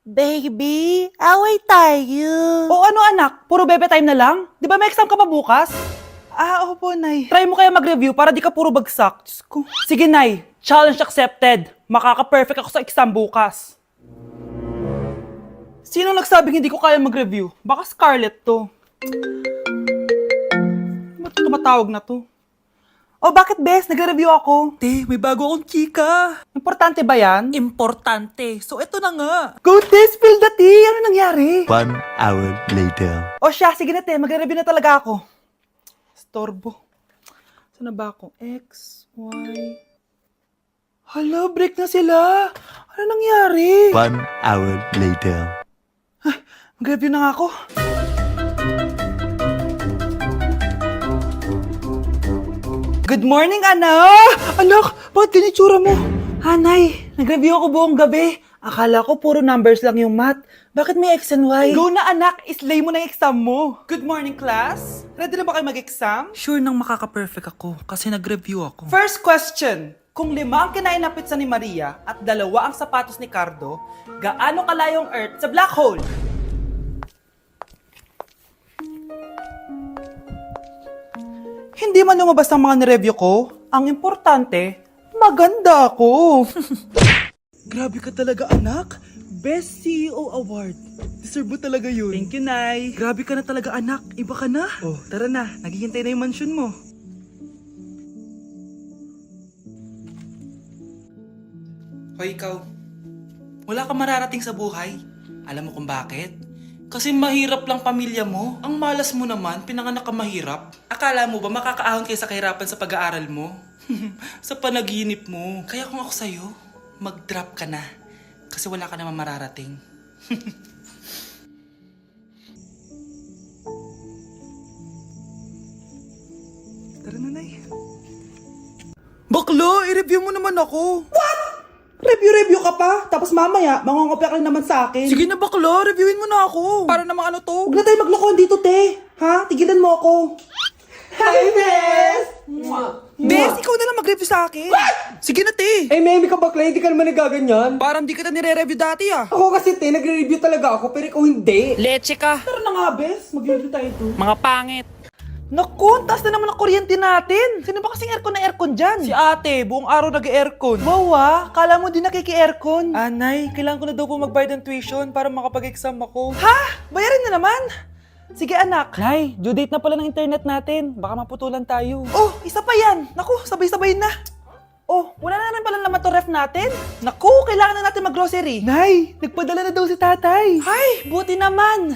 Baby, away tayo. O ano anak, puro bebe time na lang? Di ba may exam ka pa bukas? Opo, Nay. Try mo kaya mag-review para di ka puro bagsak. Diyos ko. Sige, Nay. Challenge accepted. Makaka-perfect ako sa exam bukas. Sino nagsabing hindi ko kaya mag-review? Baka Scarlett to. Ba't tumatawag na to? Oh, bakit, Bes? Nag-review ako. Te, may bago akong chika. Importante ba yan? Importante. So, eto na nga. Go, te! Spill the tea! Ano nangyari? 1 hour later. O siya, sige na, te. Magre-review na talaga ako. Storbo. Saan na ba ako? X, Y... Hala, break na sila. Ano nangyari? 1 hour later. Mag-review na nga ako. Good morning, anak! Anak, bakit ganyan tsura mo? Hanay, nag-review ako buong gabi. Akala ko puro numbers lang yung math. Bakit may X and Y? Go na, anak! Islay mo na yung exam mo. Good morning, class. Ready na ba kayo mag-exam? Sure nang makaka-perfect ako kasi nag-review ako. First question. Kung 5 ang kinain na pizza ni Maria at 2 ang sapatos ni Cardo, gaano kalayong Earth sa black hole? Hindi man lumabas ang mga nireview ko. Ang importante, maganda ako. Grabe ka talaga, anak. Best CEO Award. Deserve mo talaga yun. Thank you, Nay. Grabe ka na talaga, anak. Iba ka na. Oh, tara na. Naghihintay na yung mansion mo. Hoy, ikaw. Wala ka mararating sa buhay. Alam mo kung bakit? Kasi mahirap lang pamilya mo. Ang malas mo naman, pinanganak ka mahirap. Akala mo ba makakaahon kayo sa kahirapan sa pag-aaral mo? Sa panaginip mo. Kaya kung ako sa'yo, mag-drop ka na. Kasi wala ka naman mararating. Tara na, Nay. Baklo, i-review mo naman ako. What? Review ka pa? Tapos mamaya, mangongopya ka naman sa akin. Sige na baklo, reviewin mo na ako. Para namang ano to? Huwag na tayo maglokohan dito, te. Ha? Tigilan mo ako. Hi, Bes! Bes, ikaw na lang mag-review sa akin. What? Sige na, te. Meme ka bakla, hindi ka naman nagaganyan. Parang di kita nire-review dati, ah. Ako kasi te, nagre-review talaga ako, pero ikaw hindi. Leche ka. Tara na nga, Bes. Mag-review tayo to. Mga pangit. Naku, taas na naman ang kuryente natin. Sino ba kasing aircon na aircon dyan? Si ate, buong araw nag-aircon. Wow kala mo din nakiki-aircon. Anay, kailangan ko na daw po magbayad ng tuition para makapag-exam ako. Ha? Bayarin na naman? Sige anak. Nay, due date na pala ng internet natin. Baka maputulan tayo. Oh, isa pa yan. Naku, sabay-sabay na. Oh, wala na naman pala naman to ref natin. Naku, kailangan na natin mag-grocery. Nay, nagpadala na daw si tatay. Ay, buti naman.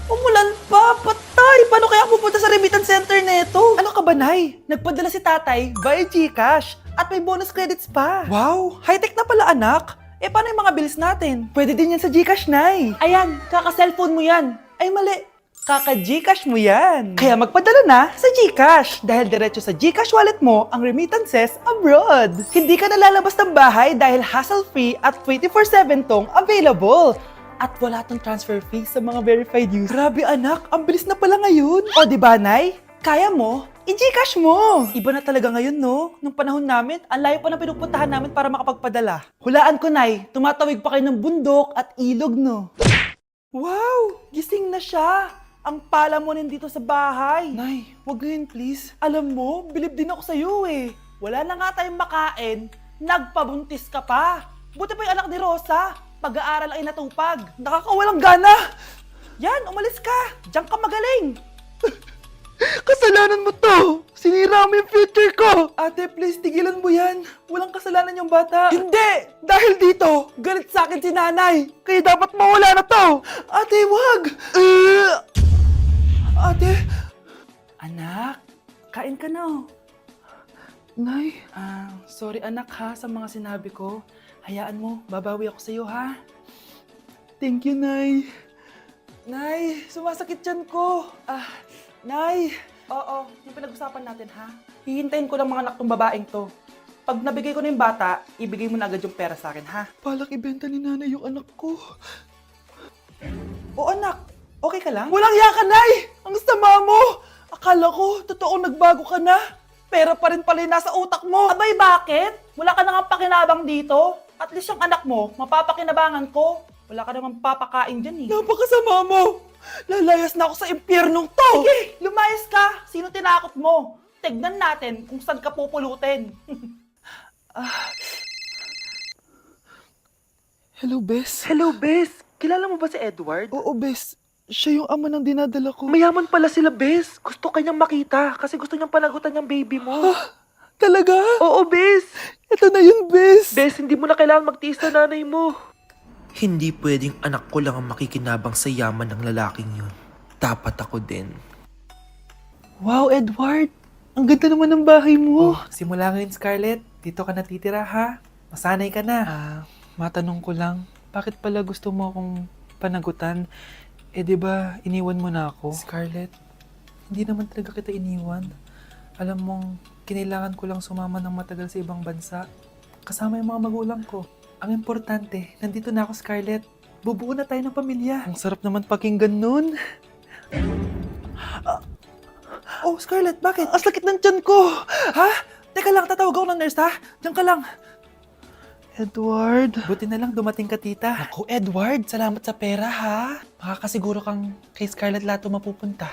Umulan pa, patay! Paano kaya ako pupunta sa remittance center neto? Ano ka ba, Nay? Nagpadala si tatay via GCash at may bonus credits pa. Wow! High-tech na pala, anak. Paano yung mga bills natin? Pwede din yan sa GCash, Nay. Ayan, kaka-cellphone mo yan. Ay, mali. Kaka-GCash mo yan. Kaya magpadala na sa GCash dahil diretso sa GCash wallet mo ang remittances abroad. Hindi ka nalalabas ng bahay dahil hassle-free at 24/7 tong available. At wala tong transfer fee sa mga verified users. Grabe anak, ang bilis na pala ngayon. O diba, Nay? Kaya mo? I-Gcash mo! Iba na talaga ngayon, no? Nung panahon namin, ang layo pa na pinupuntahan namin para makapagpadala. Hulaan ko, Nay, tumatawid pa kayo ng bundok at ilog, no? Wow! Gising na siya! Ang pala mo nandito sa bahay. Nay, wag ngayon please. Alam mo, bilib din ako sa'yo eh. Wala na nga tayong makain, nagpabuntis ka pa. Buti pa yung anak ni Rosa. Pag-aaral ay natupag. Nakakawalang gana. Yan, umalis ka. Diyan ka magaling. Kasalanan mo to. Sinira mo yung future ko. Ate, please, tigilan mo yan. Walang kasalanan yung bata. Hindi! Dahil dito, galit sa akin si nanay. Kaya dapat mawala na to. Ate, wag. Ate. Anak, kain ka na. Nay. Sorry anak ha sa mga sinabi ko. Hayaan mo, babawi ako sa'yo, ha? Thank you, Nay. Nay, sumasakit yan ko. Nay. Oo, yung pinag-usapan natin, ha? Hihintayin ko ng mga anak tong babaeng to. Pag nabigay ko na yung bata, ibigay mo na agad yung pera sa akin, ha? Palak ibenta ni nanay yung anak ko. O anak, okay ka lang? Walang iya ka, Nay! Ang sama mo! Akala ko, totoong nagbago ka na. Pera pa rin pala yung nasa utak mo. Abay, bakit? Wala ka na nga pakinabang dito. At least yung anak mo, mapapakinabangan ko. Wala ka naman papakain dyan eh. Napakasama mo! Lalayas na ako sa impyernong to! Sige, lumayas ka! Sino tinakot mo? Tignan natin kung saan ka pupulutin. Hello, Bes. Hello, Bes! Kilala mo ba si Edward? Oo, Bes. Siya yung ama ng dinadala ko. Mayaman pala sila, Bes. Gusto kanyang makita kasi gusto niyang panagutan yung baby mo. Talaga? Oo, Bes! Ito na yun, Bes. Bes, hindi mo na kailangan magtiis na nanay mo. Hindi pwedeng anak ko lang ang makikinabang sa yaman ng lalaking yun. Dapat ako din. Wow, Edward. Ang ganda naman ng bahay mo. Simula ngayon, Scarlett. Dito ka natitira, ha? Masanay ka na. Matanong ko lang, bakit pala gusto mo akong panagutan? Eh, di ba iniwan mo na ako? Scarlett, hindi naman talaga kita iniwan. Alam mong, kinailangan ko lang sumama ng matagal sa ibang bansa. Kasama yung mga magulang ko. Ang importante, nandito na ako, Scarlett. Bubuo na tayo ng pamilya. Ang sarap naman pakinggan nun. Oh, Scarlett, bakit? Ang sakit ng tiyan ko! Ha? Teka lang, tatawag ako ng nurse, ha? Diyan ka lang. Edward. Buti na lang dumating ka, tita. Ako, Edward, salamat sa pera, ha? Makakasiguro kang kay Scarlett Lato mapupunta.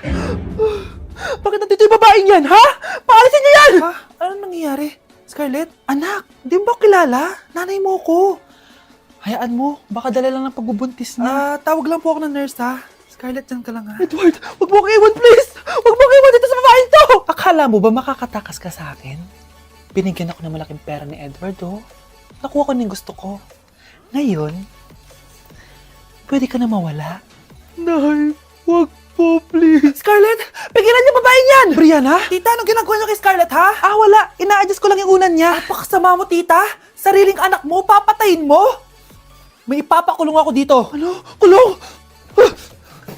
Bakit nandito yung babaeng yan, ha? Paalisin niyo yan! Ha? Anong nangyayari? Scarlett? Anak, di mo ba kilala? Nanay mo ko. Hayaan mo, baka dala lang ng pagbubuntis niya. Tawag lang po ako ng nurse, ha? Scarlett, dyan ka lang, ha? Edward, wag mo akong iwan, please. Wag mo akong iwan dito sa babaeng to. Akala mo ba makakatakas ka sa akin? Binigyan ako ng malaking pera ni Edward, oh. Nakuha ko na yung gusto ko. Ngayon, pwede ka na mawala. Nay, wag po, please. Scarlett, pigilan niyo babaeng yan! Brianna? Tita, anong ginagawa niyo kay Scarlett, ha? Wala. Ina-adjust ko lang yung unan niya. Napakasama mo, tita. Sariling anak mo, papatayin mo? May ipapakulong ako dito. Ano? Kulong!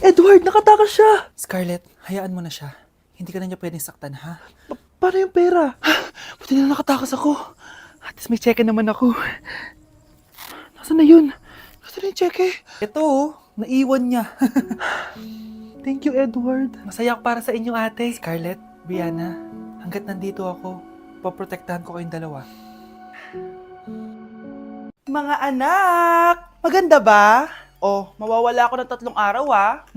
Edward, nakatakas siya. Scarlett, hayaan mo na siya. Hindi ka na niya pwedeng saktan, ha? Paano yung pera? Buti na nakatakas ako. At least may cheque naman ako. Nasaan na yun? Nasaan na yung cheque? Ito, oh. Naiwan niya. Thank you, Edward. Masaya ako para sa inyo, ate. Scarlett, Brianna, hanggat nandito ako, poprotektahan ko kayong dalawa. Mga anak! Maganda ba? Oh, mawawala ako ng 3 araw,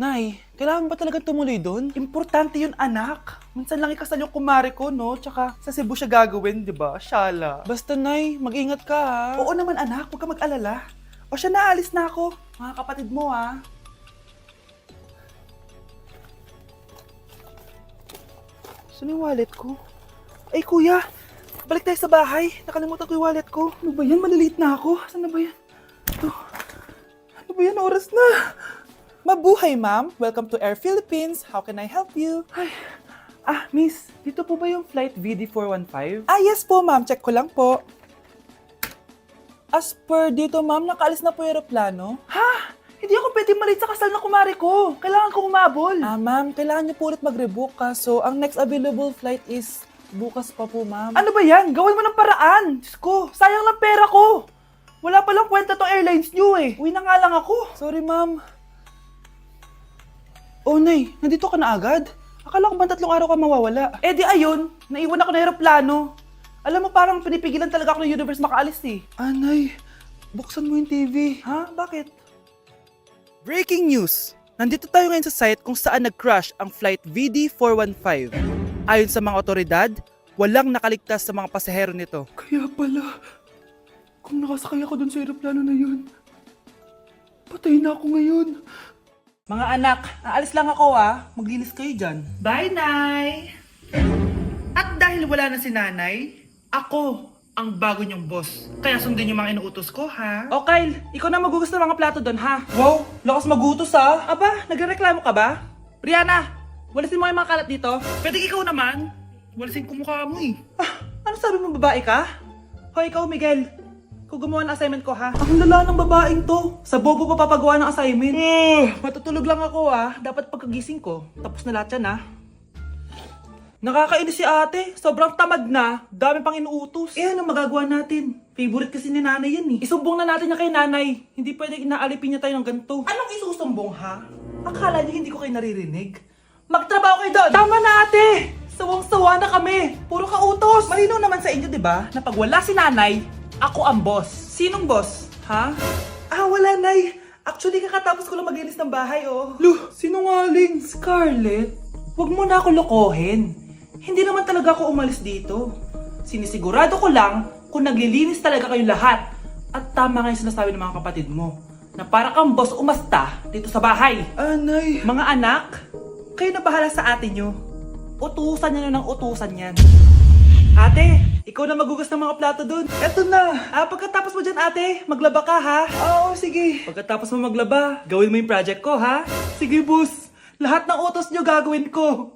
Nay, kailangan ba talaga tumuloy doon? Importante yun, anak. Minsan lang ikasal yung kumare ko, no? Tsaka sa Cebu siya gagawin, di ba? Shala. Basta, Nay, mag-ingat ka, ha? Oo naman, anak. Huwag ka mag-alala. O siya, naalis na ako. Mga kapatid mo, ha? Saan yung wallet ko? Ay, kuya! Balik tayo sa bahay. Nakalimutan ko yung wallet ko. Ano ba yan? Maliliit na ako. Saan na ba yan? Ito. Ano ba yan? Oras na. Mabuhay, ma'am. Welcome to Air Philippines. How can I help you? Ay. Miss. Dito po ba yung flight VD415? Yes po, ma'am. Check ko lang po. As per dito, ma'am, nakaalis na po yung aeroplano. Ha? Hindi ako pwede malit sa kasal na kumari ko. Kailangan ko umabol. Ma'am, kailangan niyo po ulit mag-rebook So, ang next available flight is bukas pa po, ma'am. Ano ba yan? Gawin mo ng paraan. Diyos ko, sayang lang pera ko. Wala palang kwenta tong airlines niyo eh. Uwi na nga lang ako. Sorry, ma'am. Oh, Nay, nandito ka na agad? Akala ko ba 3 araw ka mawawala? Eh di ayun, naiwan ako ng aeroplano. Alam mo, parang pinipigilan talaga ako ng universe makaalis eh. Nay, buksan mo yung TV. Ha? Bakit? Breaking news! Nandito tayo ngayon sa site kung saan nag-crash ang flight VD415. Ayon sa mga otoridad, walang nakaligtas sa mga pasahero nito. Kaya pala, kung nakasakay ako dun sa aeroplano na yun, patay na ako ngayon. Mga anak, aalis lang ako Maglinis kayo dyan. Bye, Nay! At dahil wala na si Nanay, ako ang bago niyong boss. Kaya sundin yung mga inuutos ko, ha? O Kyle, ikaw na magugas ng mga plato doon, ha? Wow, lakas magutos, ha? Aba, nagrereklamo ka ba? Brianna, walisin mo yung mga kalat dito. Pwede ikaw naman. Walisin ko mukha mo eh. Ano sabi mo, babae ka? Hoy, ikaw, Miguel. Ikaw gumawa ng assignment ko, ha? Ang lala ng babaeng to. Sa bobo pa papagawa ng assignment. Matutulog lang ako, Dapat pagkagising ko, tapos na lahat yan, Nakakainis si ate. Sobrang tamad na. Dami pang inuutos. Ano magagawa natin? Favorite kasi ni nanay yan eh. Isumbong na natin niya kay nanay. Hindi pwede inaalipin niya tayo ng ganito. Anong isusumbong, ha? Akala niyo hindi ko kayo naririnig? Magtrabaho kayo doon! Tama na, ate! Sawang-sawa na kami. Puro ka utos. Malinaw naman sa inyo, di ba? Na pag wala si nanay, ako ang boss. Sinong boss? Ha? Wala, nay. Actually, kakatapos ko lang maglinis ng bahay, oh. Lu, sinungaling. Scarlett, wag mo na ako lokohin. Hindi naman talaga ako umalis dito. Sinisigurado ko lang kung naglilinis talaga kayong lahat. At tama nga yung sinasabi ng mga kapatid mo, na para kang boss umasta dito sa bahay. Anay. Mga anak, kayo na bahala sa ate nyo. Utusan nyo ng utusan yan. Ate, ikaw na magugas ng mga plato dun. Eto na. Pagkatapos mo dyan, ate, maglaba ka, ha? Oo, sige. Pagkatapos mo maglaba, gawin mo yung project ko, ha? Sige, boss. Lahat ng utos nyo gagawin ko.